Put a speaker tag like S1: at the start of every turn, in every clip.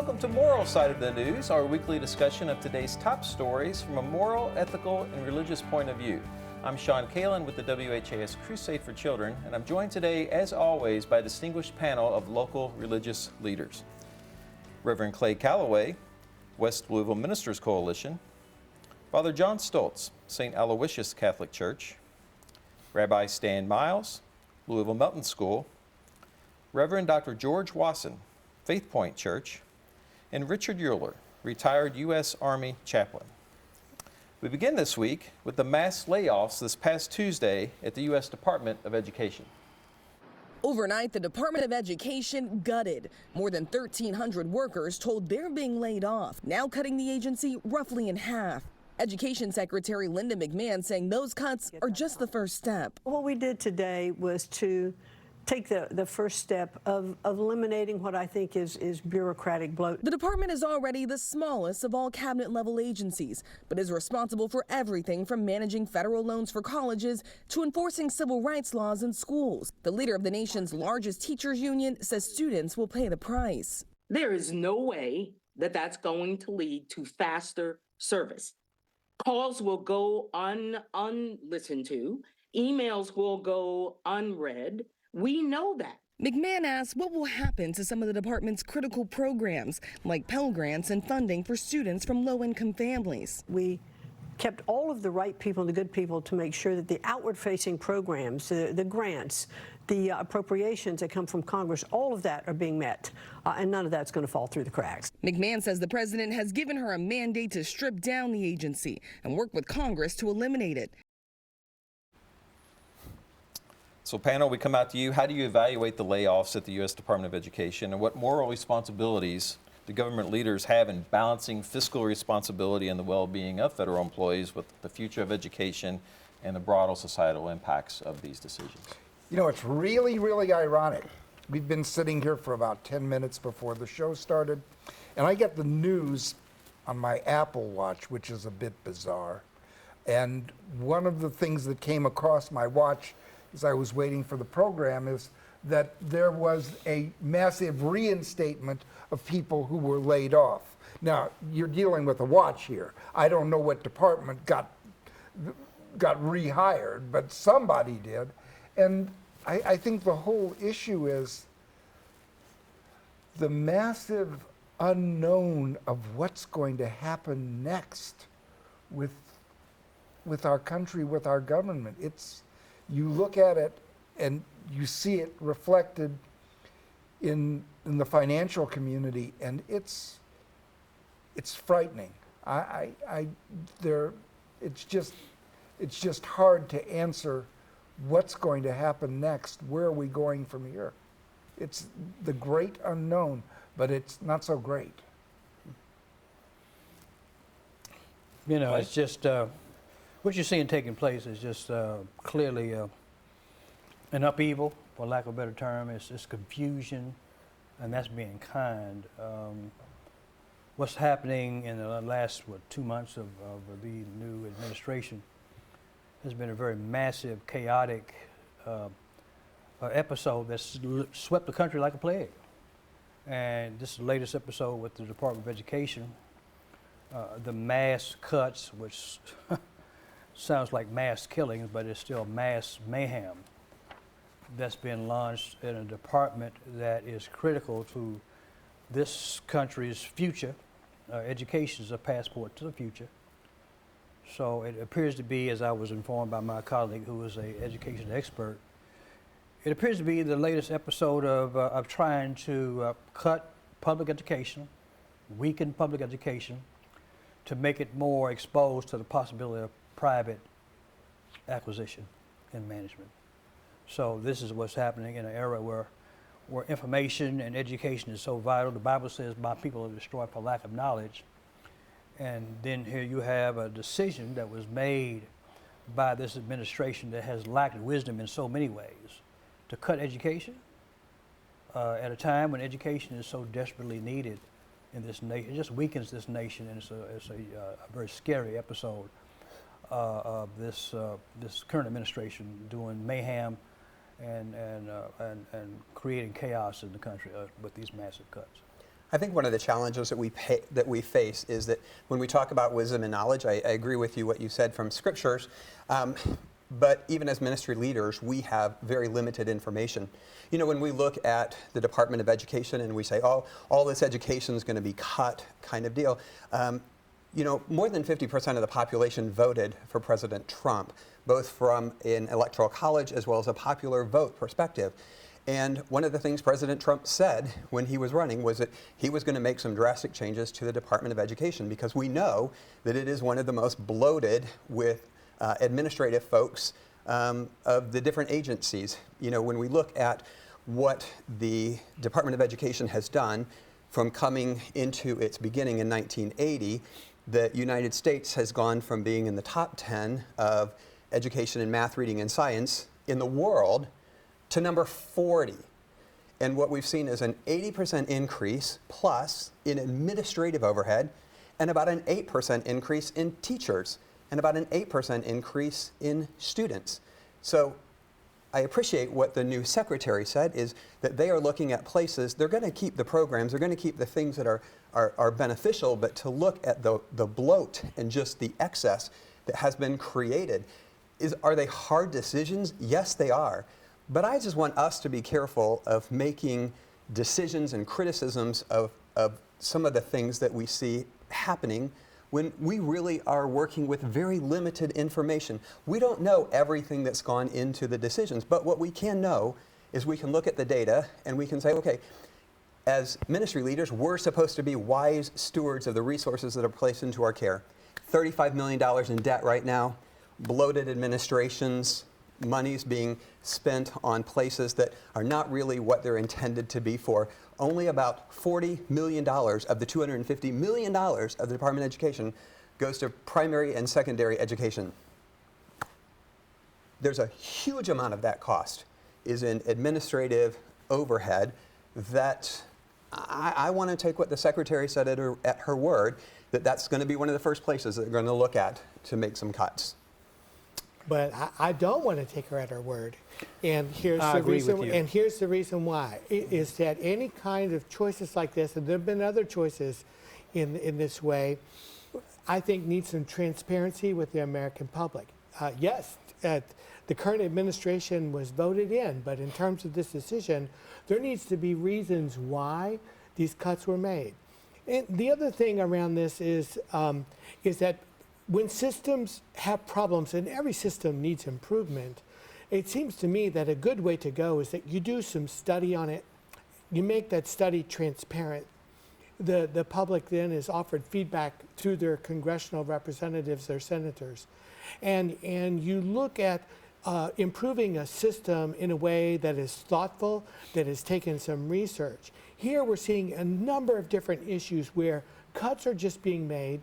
S1: Welcome to Moral Side of the News, our weekly discussion of today's top stories from a moral, ethical, and religious point of view. I'm Shawn Kaelin with the WHAS Crusade for Children, and I'm joined today, as always, by a distinguished panel of local religious leaders. Reverend Clay Calloway, West Louisville Ministers Coalition, Father John Stoltz, St. Aloysius Catholic Church, Rabbi Stan Miles, Louisville Melton School, Reverend Dr. George Wasson, Faithpoint Church, and Richard Uhler, retired U.S. Army chaplain. We begin this week with the mass layoffs this past Tuesday at the U.S. Department of Education.
S2: Overnight, the Department of Education gutted. More than 1,300 workers told they're being laid off, now cutting the agency roughly in half. Education Secretary Linda McMahon saying those cuts are just the first step.
S3: What we did today was to take the first step of eliminating what I think is bureaucratic bloat.
S2: The department is already the smallest of all cabinet-level agencies, but is responsible for everything from managing federal loans for colleges to enforcing civil rights laws in schools. The leader of the nation's largest teachers union says students will pay the price.
S4: There is no way that that's going to lead to faster service. Calls will go unlistened to. Emails will go unread. We know that.
S2: McMahon asks what will happen to some of the department's critical programs, like Pell Grants and funding for students from low-income families.
S3: We kept all of the right people and the good people to make sure that the outward-facing programs, the grants, the appropriations that come from Congress, all of that are being met, and none of that's going to fall through the cracks.
S2: McMahon says the president has given her a mandate to strip down the agency and work with Congress to eliminate it.
S1: So panel, we come out to you. How do you evaluate the layoffs at the U.S. Department of Education, and what moral responsibilities do government leaders have in balancing fiscal responsibility and the well-being of federal employees with the future of education and the broader societal impacts of these decisions?
S5: You know, it's really, really ironic. We've been sitting here for about 10 minutes before the show started, and I get the news on my Apple Watch, which is a bit bizarre. And one of the things that came across my watch as I was waiting for the program is that there was a massive reinstatement of people who were laid off. Now, you're dealing with a watch here. I don't know what department got rehired, but somebody did. And I think the whole issue is the massive unknown of what's going to happen next with our country, with our government. You look at it and you see it reflected in the financial community, and it's frightening. It's just hard to answer what's going to happen next. Where are we going from here? It's the great unknown, but it's not so great.
S6: You know, it's just what you're seeing taking place is just clearly an upheaval, for lack of a better term. It's confusion, and that's being kind. What's happening in the last, 2 months of the new administration has been a very massive, chaotic episode that's swept the country like a plague. And this is the latest episode with the Department of Education. The mass cuts, which sounds like mass killings, but it's still mass mayhem that's been launched in a department that is critical to this country's future. Education is a passport to the future. So it appears to be, as I was informed by my colleague who is an education expert, it appears to be the latest episode of trying to cut public education, weaken public education, to make it more exposed to the possibility of private acquisition and management. So this is what's happening in an era where information and education is so vital. The Bible says, my people are destroyed for lack of knowledge. And then here you have a decision that was made by this administration that has lacked wisdom in so many ways to cut education at a time when education is so desperately needed in this nation. It just weakens this nation, and it's a very scary episode of this current administration doing mayhem and creating chaos in the country with these massive cuts.
S7: I think one of the challenges that we face is that when we talk about wisdom and knowledge, I agree with you what you said from scriptures, but even as ministry leaders, we have very limited information. You know, when we look at the Department of Education and we say, oh, all this education is going to be cut kind of deal, you know, more than 50% of the population voted for President Trump, both from an electoral college as well as a popular vote perspective. And one of the things President Trump said when he was running was that he was going to make some drastic changes to the Department of Education, because we know that it is one of the most bloated with administrative folks of the different agencies. You know, when we look at what the Department of Education has done from coming into its beginning in 1980, the United States has gone from being in the top 10 of education in math, reading, and science in the world to number 40. And what we've seen is an 80% increase plus in administrative overhead, and about an 8% increase in teachers, and about an 8% increase in students. So I appreciate what the new secretary said, is that they are looking at places, they're going to keep the programs, they're going to keep the things that are beneficial, but to look at the bloat and just the excess that has been created. Are they hard decisions? Yes, they are. But I just want us to be careful of making decisions and criticisms of some of the things that we see happening when we really are working with very limited information. We don't know everything that's gone into the decisions, but what we can know is we can look at the data and we can say, okay, as ministry leaders, we're supposed to be wise stewards of the resources that are placed into our care. $35 million in debt right now, bloated administrations, money's being spent on places that are not really what they're intended to be for. Only about $40 million of the $250 million of the Department of Education goes to primary and secondary education. There's a huge amount of that cost is in administrative overhead that I want to take what the secretary said at her word, that that's going to be one of the first places that they're going to look at to make some cuts.
S8: But I don't want to take her at her word, and here's the reason. And here's the reason why: is that any kind of choices like this, and there have been other choices in this way, I think needs some transparency with the American public. Yes, the current administration was voted in, but in terms of this decision, there needs to be reasons why these cuts were made. And the other thing around this is that when systems have problems, and every system needs improvement, it seems to me that a good way to go is that you do some study on it, you make that study transparent. The public then is offered feedback through their congressional representatives, their senators, and you look at improving a system in a way that is thoughtful, that has taken some research. Here we're seeing a number of different issues where cuts are just being made.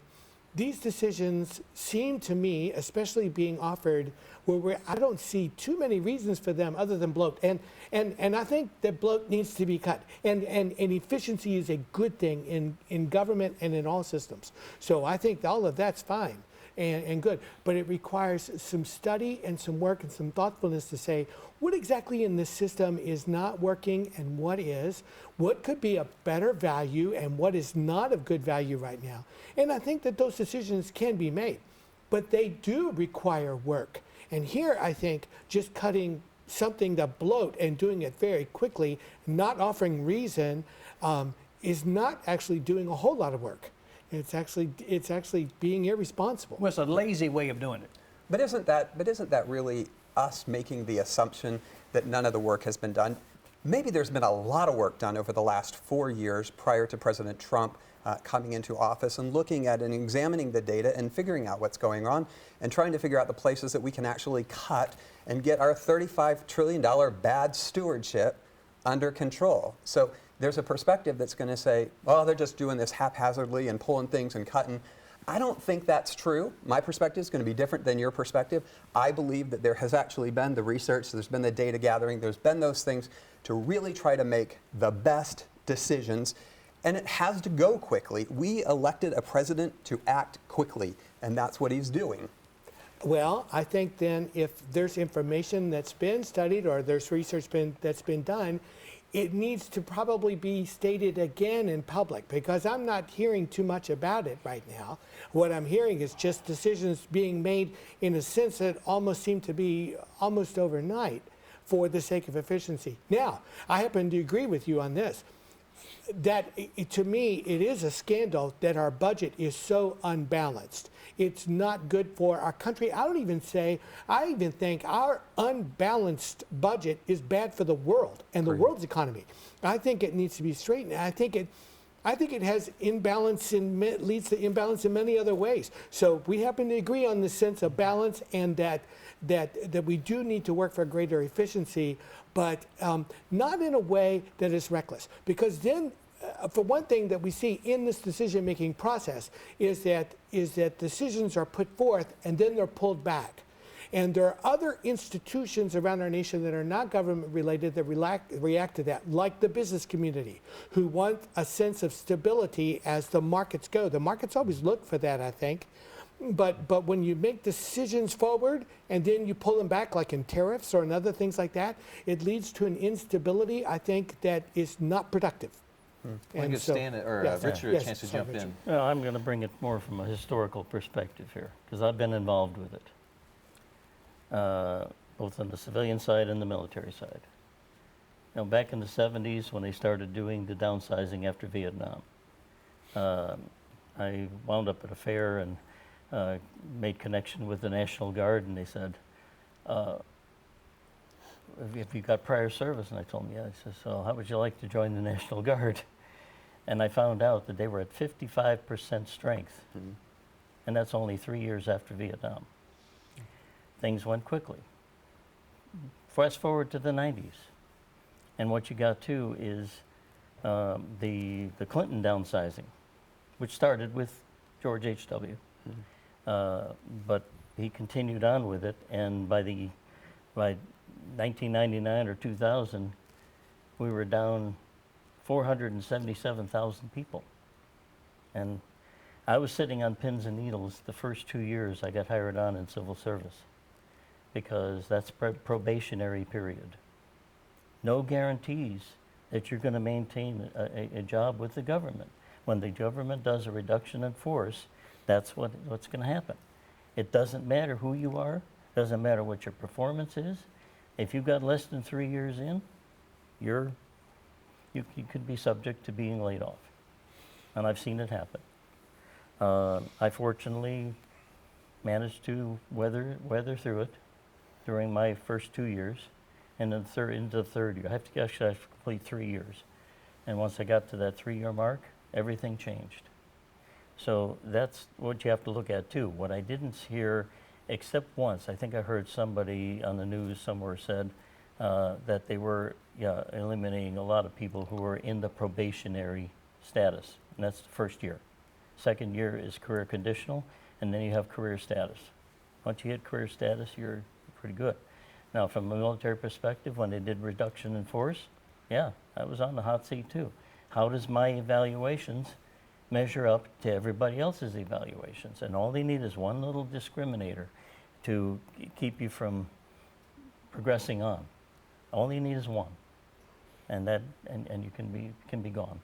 S8: These decisions seem to me, especially being offered, where I don't see too many reasons for them other than bloat. And I think that bloat needs to be cut. And efficiency is a good thing in government and in all systems. So I think all of that's fine and good. But it requires some study and some work and some thoughtfulness to say, what exactly in this system is not working and what is? What could be a better value and what is not of good value right now? And I think that those decisions can be made, but they do require work. And here, I think, just cutting something that bloat and doing it very quickly, not offering reason, is not actually doing a whole lot of work. It's actually being irresponsible.
S6: Well, it's a lazy way of doing it.
S7: But isn't that really us making the assumption that none of the work has been done? Maybe there's been a lot of work done over the last 4 years prior to President Trump coming into office, and looking at and examining the data and figuring out what's going on and trying to figure out the places that we can actually cut and get our $35 trillion bad stewardship under control. So there's a perspective that's going to say, well, they're just doing this haphazardly and pulling things and cutting. I don't think that's true. My perspective is going to be different than your perspective. I believe that there has actually been the research, there's been the data gathering, there's been those things to really try to make the best decisions, and it has to go quickly. We elected a president to act quickly, and that's what he's doing.
S8: Well, I think then if there's information that's been studied or there's research that's been done, it needs to probably be stated again in public, because I'm not hearing too much about it right now. What I'm hearing is just decisions being made in a sense that almost seem to be almost overnight for the sake of efficiency. Now, I happen to agree with you on this, that to me, it is a scandal that our budget is so unbalanced. It's not good for our country. I even think our unbalanced budget is bad for the world and the world's economy. I think it needs to be straightened. I think it has imbalance leads to imbalance in many other ways. So we happen to agree on the sense of balance, and that we do need to work for greater efficiency, but not in a way that is reckless. Because then, for one thing that we see in this decision-making process is that decisions are put forth and then they're pulled back. And there are other institutions around our nation that are not government-related that react to that, like the business community, who want a sense of stability as the markets go. The markets always look for that, I think. But when you make decisions forward and then you pull them back, like in tariffs or in other things like that, it leads to an instability, I think, that is not productive.
S1: I'll give Stan or Richard a chance to jump in.
S9: Well, I'm going to bring it more from a historical perspective here, because I've been involved with it, both on the civilian side and the military side. Now, back in the 70s, when they started doing the downsizing after Vietnam, I wound up at a fair and made connection with the National Guard, and they said, have you got prior service? And I told them, yeah. I said, so how would you like to join the National Guard? And I found out that they were at 55% strength. Mm-hmm. And that's only 3 years after Vietnam. Things went quickly. Fast forward to the 90s. And what you got too is the Clinton downsizing, which started with George H.W. Mm-hmm. But he continued on with it, and by 1999 or 2000, we were down 477,000 people. And I was sitting on pins and needles the first 2 years I got hired on in civil service, because that's probationary period. No guarantees that you're going to maintain a job with the government. When the government does a reduction in force, that's what's going to happen. It doesn't matter who you are, doesn't matter what your performance is. If you've got less than 3 years in, you could be subject to being laid off. And I've seen it happen. I fortunately managed to weather through it during my first 2 years, and then into the third year. I have to complete 3 years. And once I got to that 3-year mark, everything changed. So that's what you have to look at too. What I didn't hear, except once, I think I heard somebody on the news somewhere said that they were eliminating a lot of people who were in the probationary status, and that's the first year. Second year is career conditional, and then you have career status. Once you hit career status, you're pretty good. Now, from a military perspective, when they did reduction in force, yeah, I was on the hot seat too. How does my evaluations measure up to everybody else's evaluations? And all they need is one little discriminator to keep you from progressing on. All you need is one, and you can be gone.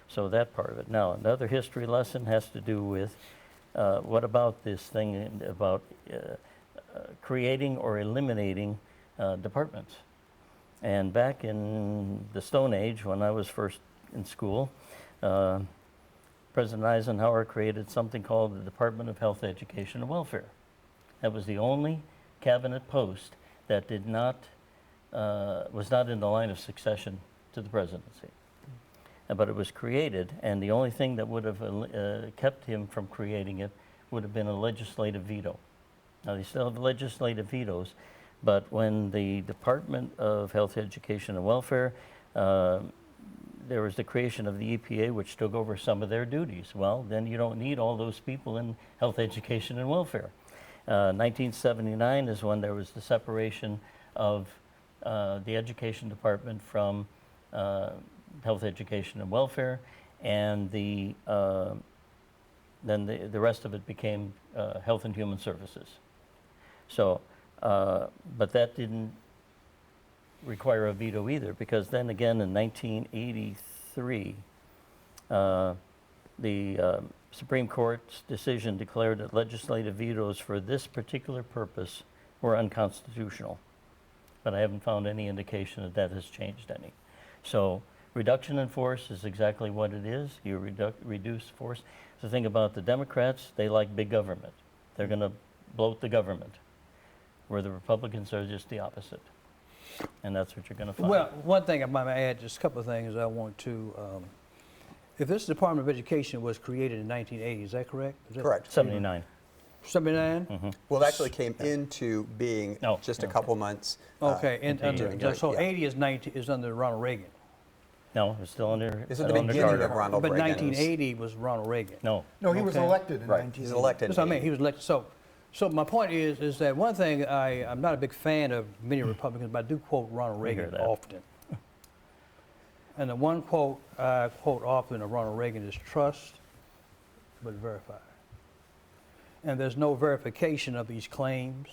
S9: So that part of it. Now, another history lesson has to do with what about this thing about creating or eliminating departments. And back in the Stone Age, when I was first in school, President Eisenhower created something called the Department of Health, Education, and Welfare. That was the only cabinet post that was not in the line of succession to the presidency. But it was created, and the only thing that would have kept him from creating it would have been a legislative veto. Now, they still have legislative vetoes, but when the Department of Health, Education, and Welfare, there was the creation of the EPA, which took over some of their duties. Well, then you don't need all those people in health, education, and welfare. 1979 is when there was the separation of the education department from health, education, and welfare, and then the rest of it became health and human services. So, but that didn't, the Department of Health, Education, and Welfare require a veto either, because then again in 1983, the Supreme Court's decision declared that legislative vetoes for this particular purpose were unconstitutional. But I haven't found any indication that that has changed any. So reduction in force is exactly what it is. You reduce force. The thing about the Democrats, they like big government. They're going to bloat the government, where the Republicans are just the opposite. And that's what you're going to find.
S6: Well, one thing I might add, just a couple of things I want to, if this Department of Education was created in 1980, is that correct?
S7: Correct.
S9: 79.
S6: 79?
S9: Mm-hmm.
S7: Well, it actually came into being just a couple months.
S6: Okay, so
S7: yeah.
S6: 80 is under Ronald Reagan.
S9: No, it's still under.
S7: It's at the beginning of Ronald
S6: But
S7: Reagan.
S6: 1980 was Ronald Reagan.
S9: No.
S5: No, he was elected in
S7: Right.
S5: 1980.
S7: He's elected.
S6: That's what I mean. He was elected. So my point is that one thing I'm not a big fan of many Republicans, but I do quote Ronald Reagan often. And the one quote I quote often of Ronald Reagan is trust, but verify. And there's no verification of these claims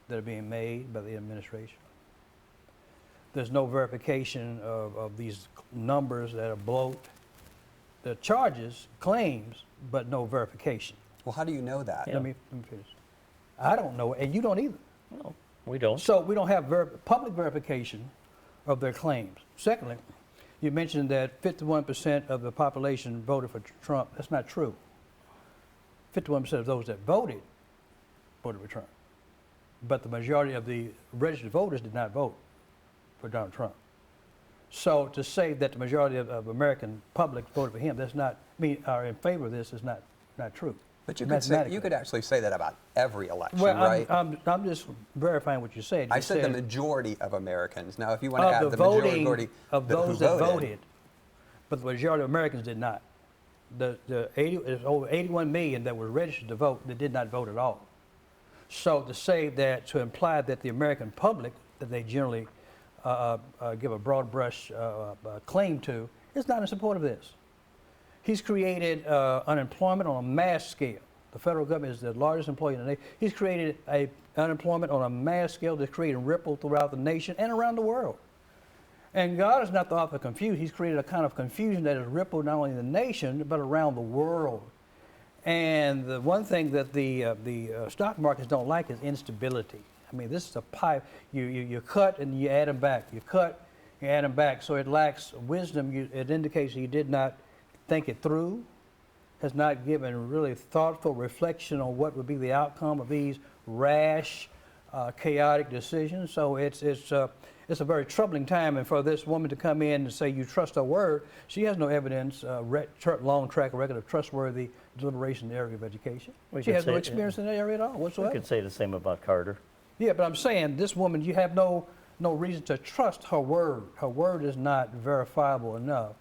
S6: that are being made by the administration. There's no verification of these numbers that are bloat. The charges, claims, but no verification.
S7: Well, how do you know that?
S9: Yeah.
S6: Let me finish. I don't know, and you don't either.
S9: No, we don't.
S6: So we don't have public verification of their claims. Secondly, you mentioned that 51% of the population voted for Trump. That's not true. 51% of those that voted for Trump. But the majority of the registered voters did not vote for Donald Trump. So to say that the majority of American public voted for him, that's not, are in favor of this is not true.
S7: But you could actually say that about every election,
S6: well,
S7: right?
S6: I'm just verifying what you said.
S7: I said the majority of Americans. Now, if you want to add the majority
S6: of those that voted, but the majority of Americans did not. There's over 81 million that were registered to vote that did not vote at all. So to imply that the American public, that they generally give a broad brush claim to, is not in support of this. He's created unemployment on a mass scale. The federal government is the largest employer in the nation. He's created unemployment on a mass scale that's creating ripple throughout the nation and around the world. And God is not the author of confusion. He's created a kind of confusion that has rippled not only in the nation, but around the world. And the one thing that the stock markets don't like is instability. I mean, this is a pipe. You cut and you add them back. You cut, you add them back. So it lacks wisdom. It indicates you did not think it through, has not given really thoughtful reflection on what would be the outcome of these rash, chaotic decisions. So it's a very troubling time, and for this woman to come in and say you trust her word, she has no evidence, long track record of trustworthy deliberation in the area of education. She has no experience in that area at all whatsoever.
S9: We could say the same about Carter.
S6: Yeah, but I'm saying this woman, you have no reason to trust her word. Her word is not verifiable enough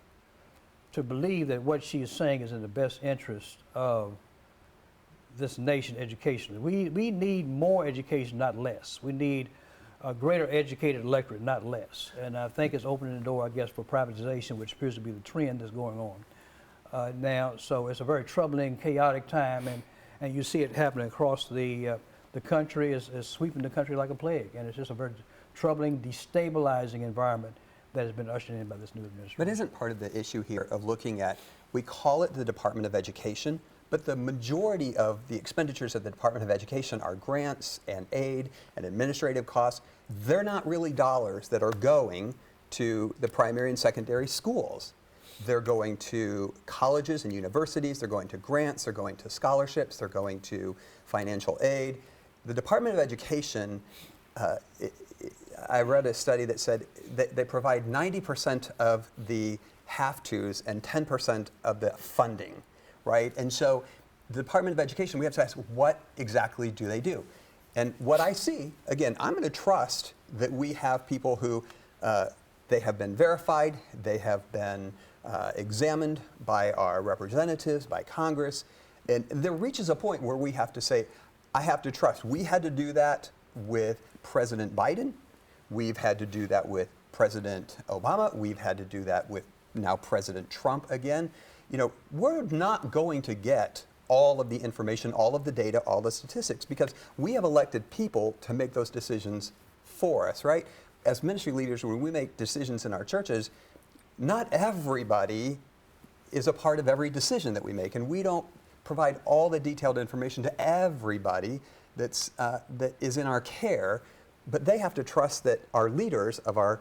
S6: to believe that what she is saying is in the best interest of this nation education. We need more education, not less. We need a greater educated electorate, not less. And I think it's opening the door, I guess, for privatization, which appears to be the trend that's going on now. So it's a very troubling, chaotic time, and you see it happening across the country, is sweeping the country like a plague. And it's just a very troubling, destabilizing environment that has been ushered in by this new administration.
S7: But isn't part of the issue here of looking at, we call it the Department of Education, but the majority of the expenditures of the Department of Education are grants and aid and administrative costs. They're not really dollars that are going to the primary and secondary schools. They're going to colleges and universities, they're going to grants, they're going to scholarships, they're going to financial aid. The Department of Education, I read a study that said that they provide 90% of the have-tos and 10% of the funding, right? And so the Department of Education, we have to ask, what exactly do they do? And what I see, again, I'm going to trust that we have people who, they have been verified, they have been examined by our representatives, by Congress, and there reaches a point where we have to say, I have to trust. We had to do that with President Biden. We've had to do that with President Obama. We've had to do that with now President Trump again. You know, we're not going to get all of the information, all of the data, all the statistics, because we have elected people to make those decisions for us, right? as ministry leaders, when we make decisions in our churches, not everybody is a part of every decision that we make, and we don't provide all the detailed information to everybody that is in our care, but they have to trust that our leaders of our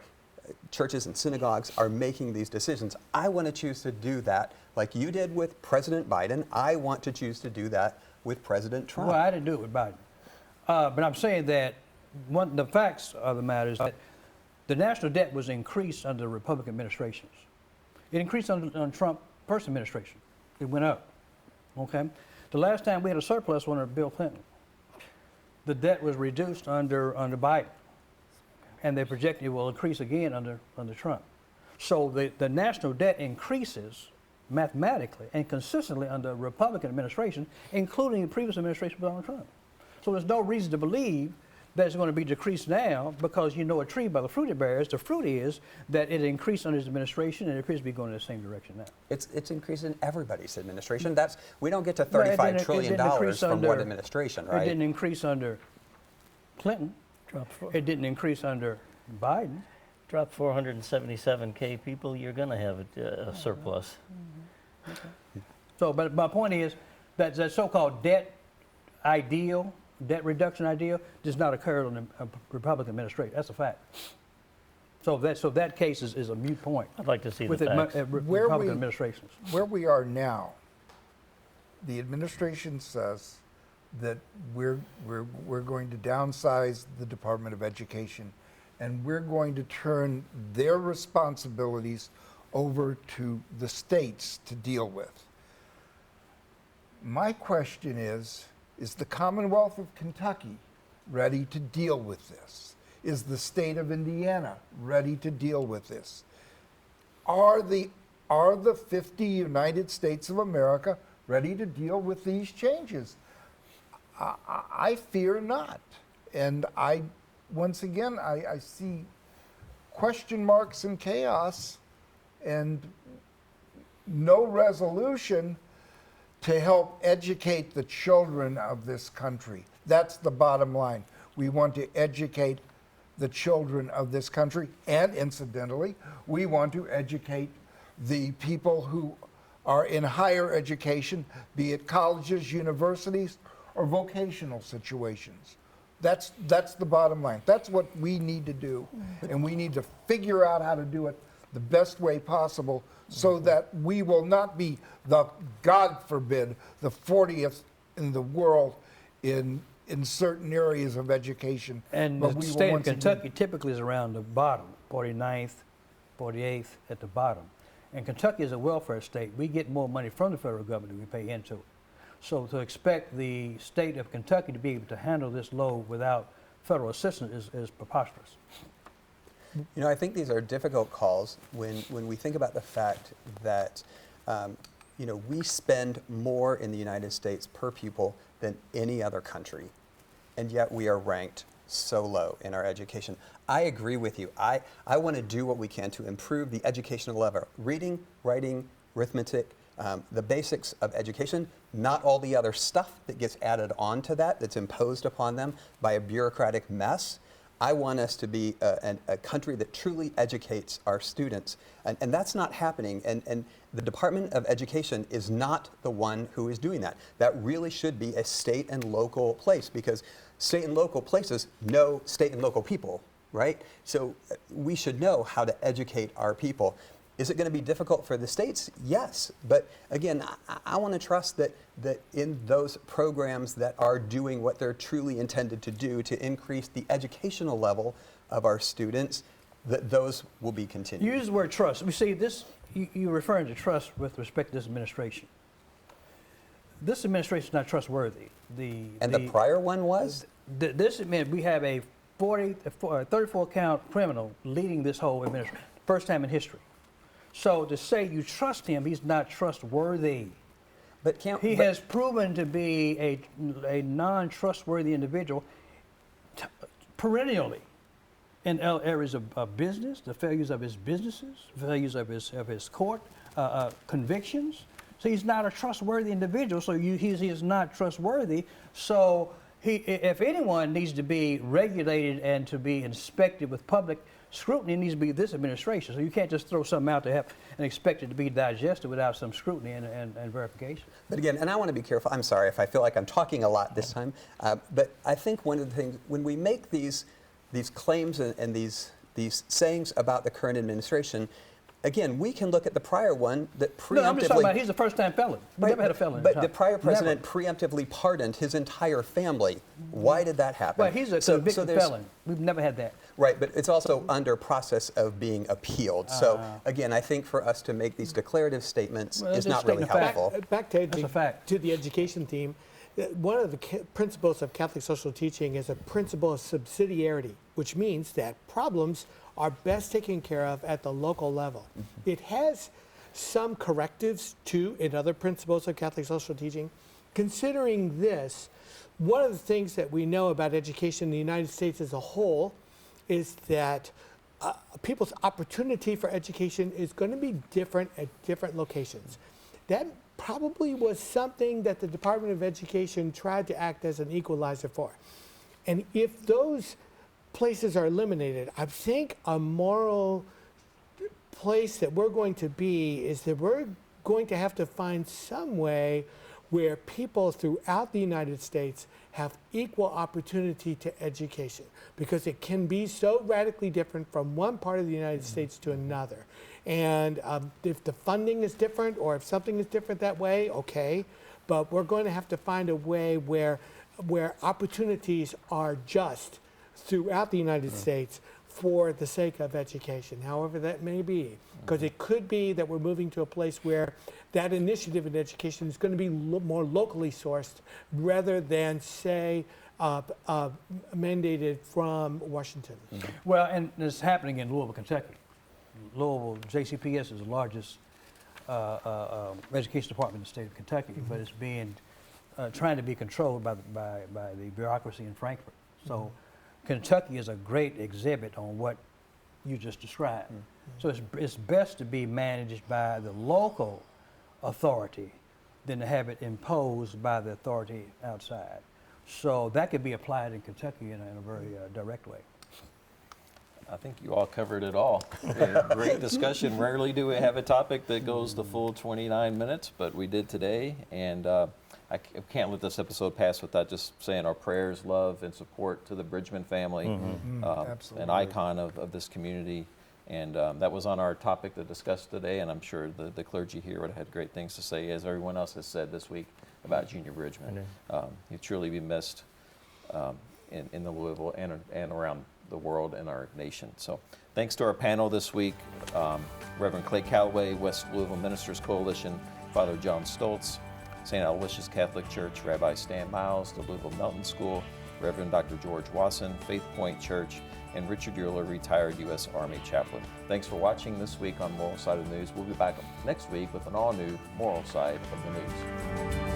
S7: churches and synagogues are making these decisions. I want to choose to do that like you did with President Biden. I want to choose to do that with President Trump.
S6: Well, I didn't do it with Biden. But I'm saying that the facts of the matter is that the national debt was increased under the Republican administrations. It increased under Trump first administration. It went up. Okay? The last time we had a surplus was under Bill Clinton. The debt was reduced under Biden. And they project it will increase again under Trump. So the national debt increases mathematically and consistently under Republican administration, including the previous administration of Donald Trump. So there's no reason to believe that it's going to be decreased now, because you know a tree by the fruit it bears. The fruit is that it increased under his administration, and it appears to be going in the same direction now.
S7: It's increased in everybody's administration. We don't get to $35 trillion from one administration, right?
S6: It didn't increase under Clinton. It didn't increase under Biden.
S9: Drop 477K people, you're going to have a surplus.
S6: Okay. So, but my point is that that so-called debt reduction ideal, does not occur on the Republican administration. That's a fact. So that case is a moot point.
S9: I'd like to see
S6: with
S9: the facts.
S6: Republican administrations.
S5: Where we are now, the administration says that we're going to downsize the Department of Education, and we're going to turn their responsibilities over to the states to deal with. My question is the Commonwealth of Kentucky ready to deal with this? Is the state of Indiana ready to deal with this? Are the 50 United States of America ready to deal with these changes? I fear not. And once again, I see question marks and chaos and no resolution to help educate the children of this country. That's the bottom line. We want to educate the children of this country, and incidentally, we want to educate the people who are in higher education, be it colleges, universities, or vocational situations. That's the bottom line. That's what we need to do, and we need to figure out how to do it the best way possible so that we will not be God forbid, the 40th in the world in certain areas of education.
S6: And the state of Kentucky typically is around the bottom, 49th, 48th at the bottom. And Kentucky is a welfare state. We get more money from the federal government than we pay into it. So to expect the state of Kentucky to be able to handle this load without federal assistance is preposterous.
S7: You know, I think these are difficult calls when we think about the fact that, we spend more in the United States per pupil than any other country, and yet we are ranked so low in our education. I agree with you. I want to do what we can to improve the educational level. Reading, writing, arithmetic, the basics of education, not all the other stuff that gets added on to that's imposed upon them by a bureaucratic mess. I want us to be a country that truly educates our students, and that's not happening, and the Department of Education is not the one who is doing that. That really should be a state and local place, because state and local places know state and local people, right? So we should know how to educate our people. Is it going to be difficult for the states? Yes. But again, I want to trust that in those programs that are doing what they're truly intended to do to increase the educational level of our students, that those will be continued.
S6: You use the word trust. We see this, you're referring to trust with respect to this administration. This administration is not trustworthy.
S7: The prior one was?
S6: This meant we have a 34 count criminal leading this whole administration, first time in history. So to say you trust him, he's not trustworthy.
S7: But
S6: he has proven to be a non-trustworthy individual perennially in areas of business, the failures of his businesses, failures of his court convictions. So he's not a trustworthy individual. So he is not trustworthy. So if anyone needs to be regulated and to be inspected with public scrutiny, it needs to be this administration. So you can't just throw something out there and expect it to be digested without some scrutiny and verification.
S7: But again, and I want to be careful, I'm sorry if I feel like I'm talking a lot this time, but I think one of the things, when we make these claims and these sayings about the current administration, again, we can look at the prior one that preemptively...
S6: No, I'm just talking about he's a first-time felon. We never had a felon.
S7: But the prior president preemptively pardoned his entire family. Why did that happen?
S6: Well, he's a convicted felon. We've never had that.
S7: Right, but it's also under process of being appealed. So again, I think for us to make these declarative statements is not really helpful.
S8: Back to the education theme, one of the principles of Catholic social teaching is a principle of subsidiarity, which means that problems are best taken care of at the local level. It has some correctives too in other principles of Catholic social teaching. Considering this, one of the things that we know about education in the United States as a whole is that people's opportunity for education is going to be different at different locations. That probably was something that the Department of Education tried to act as an equalizer for. And if those places are eliminated, I think a moral place that we're going to be is that we're going to have to find some way where people throughout the United States have equal opportunity to education, because it can be so radically different from one part of the United States to another. And if the funding is different, or if something is different that way, okay, but we're going to have to find a way where opportunities are just throughout the United States for the sake of education, however that may be. Because it could be that we're moving to a place where that initiative in education is going to be more locally sourced rather than, say, mandated from Washington.
S6: Well, and it's happening in Louisville, Kentucky. Louisville, JCPS is the largest education department in the state of Kentucky, but it's being trying to be controlled by the bureaucracy in Frankfurt. So Kentucky is a great exhibit on what you just described. So it's best to be managed by the local authority than to have it imposed by the authority outside. So that could be applied in Kentucky in a very direct way.
S1: I think you all covered it all. Great discussion. Rarely do we have a topic that goes the full 29 minutes, but we did today. And I can't let this episode pass without just saying our prayers, love, and support to the Bridgman family, an icon of this community. And that was on our topic to discuss today, and I'm sure the clergy here would have had great things to say, as everyone else has said this week about Junior Bridgman. He'll truly be missed in the Louisville and around the world and our nation. So thanks to our panel this week, Reverend Clay Calloway, West Louisville Ministers Coalition, Father John Stoltz, St. Aloysius Catholic Church, Rabbi Stan Miles, the Louisville Melton School, Reverend Dr. George Wasson, Faithpoint Church, and Richard Uhler, retired U.S. Army chaplain. Thanks for watching this week on Moral Side of the News. We'll be back next week with an all-new Moral Side of the News.